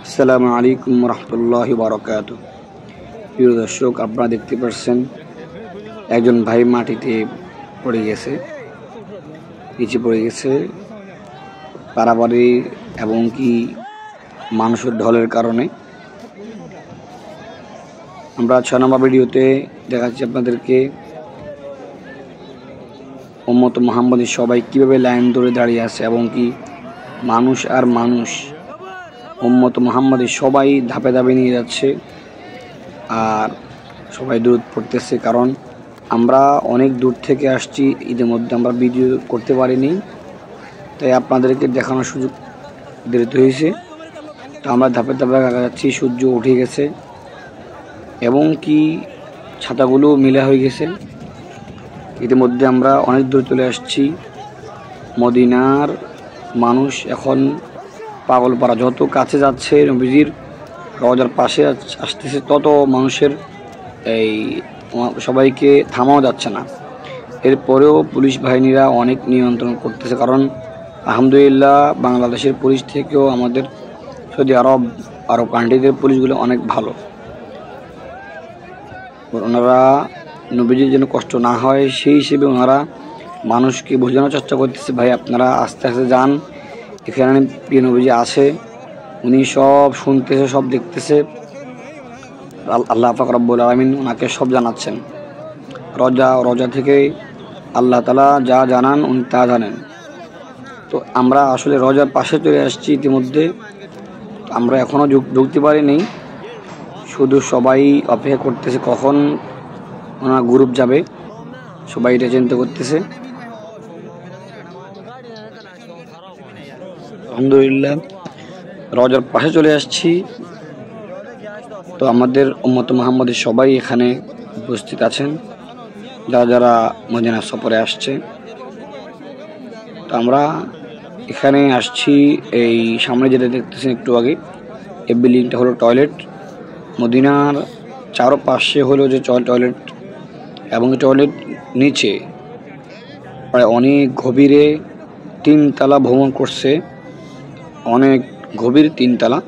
আসসালামু আলাইকুম রহমতুল্লাহি বারাকাতুহু। প্রিয় দর্শক, আপনারা দেখতে পাচ্ছেন একজন ভাই মাটিতে পড়ে গেছে, নিচে পড়ে গেছে পারাবাড়ি এবং কি মানুষের ঢলের কারণে। আমরা 6 নম্বর ভিডিওতে দেখাচ্ছি আপনাদেরকে উম্মত মুহাম্মদের সবাই কিভাবে লাইন ধরে দাঁড়িয়ে আছে এবং কি মানুষ আর মানুষ উম্মত মুহাম্মদের সবাই ধাপে ধাপে নিয়ে যাচ্ছে আর সবাই দূরত পড়তেছে। কারণ আমরা অনেক দূর থেকে আসছি, ইতিমধ্যে আমরা ভিডিও করতে পারিনি, তাই আপনাদেরকে দেখানোর সুযোগ দেরিতে হয়েছে। তো আমরা ধাপে ধাপে যাচ্ছি, সূর্য উঠে গেছে এবং কি ছাতাগুলো মিলা হয়ে গেছে। ইতিমধ্যে আমরা অনেক দূর চলে আসছি। মদিনার মানুষ এখন পাগলপাড়া, যত কাছে যাচ্ছে নবীজির রওজার পাশে আসতেছে তত মানুষের এই সবাইকে থামাও যাচ্ছে না। এরপরেও পুলিশ বাহিনীরা অনেক নিয়ন্ত্রণ করতেছে, কারণ আলহামদুলিল্লাহ বাংলাদেশের পুলিশ থেকেও আমাদের সৌদি আরব কান্ট্রিদের পুলিশগুলো অনেক ভালো। ওনারা নবীজির যেন কষ্ট না হয় সেই হিসেবে ওনারা মানুষকে বোঝানোর চেষ্টা করতেছে, ভাই আপনারা আস্তে আস্তে যান, এখানে প্রিয় নবীজি আছে, উনি সব শুনতেছে, সব দেখতেছে। আল্লাহ পাক রব্বুল আলামিন ওনাকে সব জানাচ্ছেন। রজা থেকে আল্লাহ তাআলা যা জানান উনি তা জানেন। তো আমরা আসলে রজার পাশে চলে আসছি ইতিমধ্যে। আমরা এখনও ঢুকতে পারিনি, শুধু সবাই অপেক্ষা করতেছে কখন ওনার গ্রুপ যাবে, সবাই এটা চিন্তা করতেছে। আলহামদুলিল্লাহ রজার পাশে চলে আসছি। তো আমাদের উম্মত মুহাম্মদের সবাই এখানে উপস্থিত আছেন, যারা যারা মদিনা সফরে আসছে। তো আমরা এখানে আসছি, এই সামনে যেটা দেখতেছেন একটু আগে, এই বিল্ডিংটা হলো টয়লেট। মদিনার চারপাশে হলো যে টয়লেট, এবং টয়লেট নিচে প্রায় অনেক গভীরে 3 তলা ভ্রমণ করছে, অনেক গভীর 3 তলা।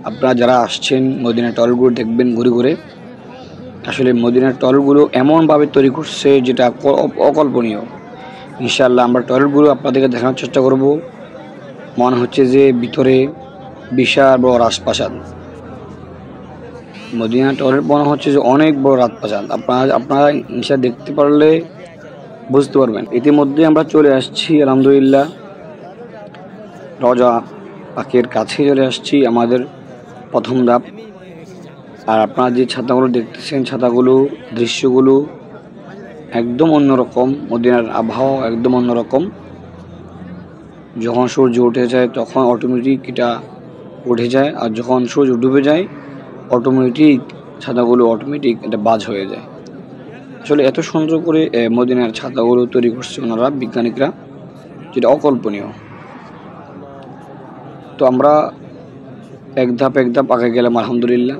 আপনারা যারা আসছেন মদিনার টয়লেটগুলো দেখবেন ঘুরে ঘুরে। আসলে মদিনার টয়লেটগুলো এমনভাবে তৈরি করছে যেটা অকল্পনীয়। ইনশাআল্লাহ আমরা টয়লেটগুলো আপনাদেরকে দেখানোর চেষ্টা করব। মনে হচ্ছে যে ভিতরে বিশাল বড় রাজপ্রাসাদ। মদিনার টয়লেট মনে হচ্ছে যে অনেক বড় রাজপ্রাসাদ। আপনারা ইনশাআল্লাহ দেখতে পারলে বুঝতে পারবেন। ইতিমধ্যে আমরা চলে আসছি আলহামদুলিল্লাহ রওজা পাকের কাছে চলে আসছি, আমাদের প্রথম ধাপ। আর আপনারা যে ছাতাগুলো দেখতেছেন, ছাতাগুলো দৃশ্যগুলো একদম অন্যরকম, মদিনার আবহাওয়া একদম অন্যরকম। যখন সূর্য উঠে যায় তখন অটোমেটিক এটা উঠে যায়, আর যখন সূর্য ডুবে যায় অটোমেটিক ছাতাগুলো এটা বাজ হয়ে যায়। আসলে এত সুন্দর করে মদিনার ছাতাগুলো তৈরি করছে ওনারা, বিজ্ঞানিকরা, যেটা অকল্পনীয়। তো আমরা এক ধাপ আগে গেলাম আলহামদুলিল্লাহ।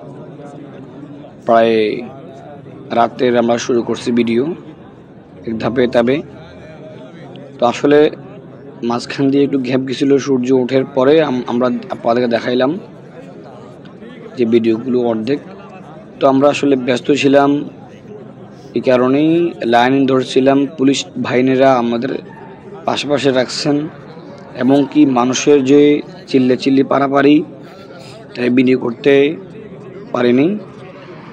প্রায় রাতের আমরা শুরু করছি ভিডিও এক ধাপে। তো আসলে মাঝখান দিয়ে একটু গ্যাপ গেছিলো সূর্য ওঠার পরে, আমরা আপনাদেরকে দেখাইলাম যে ভিডিওগুলো অর্ধেক। তো আমরা আসলে ব্যস্ত ছিলাম, এই কারণেই লাইন ধরছিলাম। পুলিশ বাহিনীরা আমাদের পাশাপাশি রাখছেন এবং কি মানুষের যে চিল্লি পারাপারি, তাই ভিডিও করতে পারিনি।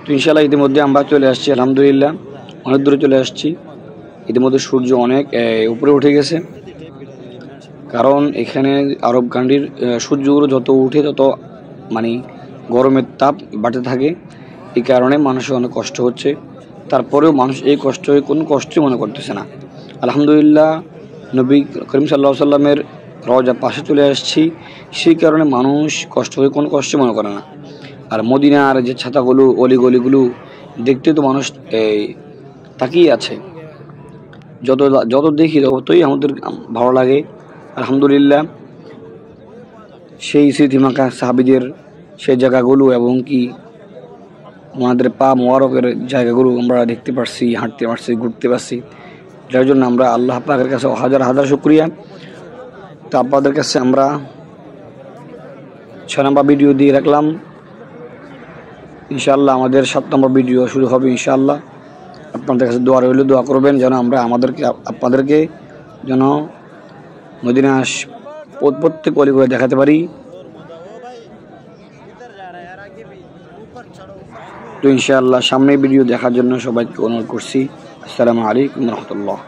তো ইনশাআল্লাহ ইতিমধ্যে আমরা চলে আসছি আলহামদুলিল্লাহ, অনেক দূরে চলে আসছি। ইতিমধ্যে সূর্য অনেক উপরে উঠে গেছে, কারণ এখানে আরব কান্ট্রির সূর্যগুলো যত উঠে তত মানে গরমের তাপ বাড়তে থাকে। এই কারণে মানুষের অনেক কষ্ট হচ্ছে, তারপরেও মানুষ এই কোনো কষ্টই মনে করতেছে না। আলহামদুলিল্লাহ নবী করিম সাল্লাল্লাহু আলাইহি সাল্লামের রওজা পাশে চলে আসছি, সেই কারণে মানুষ কোনো কষ্ট মনে করে না। আর মদিনার যে ছাতাগুলো, অলিগলিগুলো দেখতে তো মানুষ তাকিয়ে আছে। যত দেখি ততই আমাদের ভালো লাগে। আলহামদুলিল্লাহ সেই স্মৃতিমাখা সাহাবীদের সেই জায়গাগুলো এবং কি আমাদের পা মোবারকের জায়গাগুলো আমরা দেখতে পারছি, হাঁটতে পারছি, ঘুরতে পারছি, যার জন্য আমরা আল্লাহ পাকের কাছে হাজার হাজার শুকরিয়া। তো আপনাদের কাছে আমরা 6 নম্বর ভিডিও দিয়ে রাখলাম। ইনশাআল্লাহ আমাদের 7 নম্বর ভিডিও শুরু হবে ইনশাআল্লাহ। আপনাদের কাছে দোয়া রইল, দোয়া করবেন যেন আমরা আপনাদেরকে যেন মদিনা প্রত্যেক অলি করে দেখাতে পারি। তো ইনশাআল্লাহ সামনে ভিডিও দেখার জন্য সবাইকে অনুরোধ করছি। আসসালামু আলাইকুম রহমতুল্লাহ।